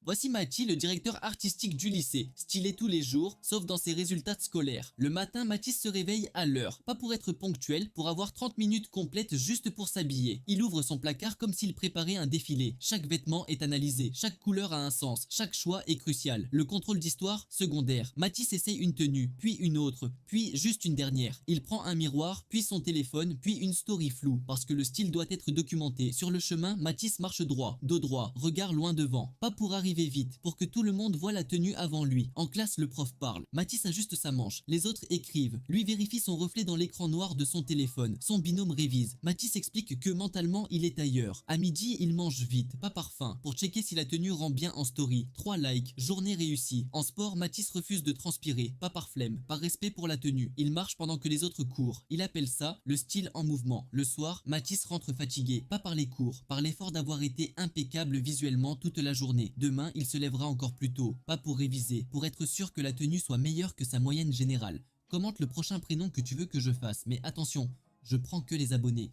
Voici Mathis, le directeur artistique du lycée, stylé tous les jours, sauf dans ses résultats scolaires. Le matin, Mathis se réveille à l'heure, pas pour être ponctuel, pour avoir 30 minutes complètes juste pour s'habiller. Il ouvre son placard comme s'il préparait un défilé. Chaque vêtement est analysé, chaque couleur a un sens, chaque choix est crucial. Le contrôle d'histoire, secondaire. Mathis essaye une tenue, puis une autre, puis juste une dernière. Il prend un miroir, puis son téléphone, puis une story floue, parce que le style doit être documenté. Sur le chemin, Mathis marche droit, dos droit, regard loin devant. Pas pour arriver vite, pour que tout le monde voit la tenue avant lui. En classe, le prof parle. Mathis ajuste sa manche. Les autres écrivent. Lui vérifie son reflet dans l'écran noir de son téléphone. Son binôme révise. Mathis explique que mentalement, il est ailleurs. À midi, il mange vite, pas par faim, pour checker si la tenue rend bien en story. 3 likes, journée réussie. En sport, Mathis refuse de transpirer, pas par flemme, par respect pour la tenue. Il marche pendant que les autres courent. Il appelle ça le style en mouvement. Le soir, Mathis rentre fatigué, pas par les cours, par l'effort d'avoir été impeccable visuellement toute la journée. Demain, il se lèvera encore plus tôt, pas pour réviser, pour être sûr que la tenue soit meilleure que sa moyenne générale. Commente le prochain prénom que tu veux que je fasse, mais attention, je prends que les abonnés.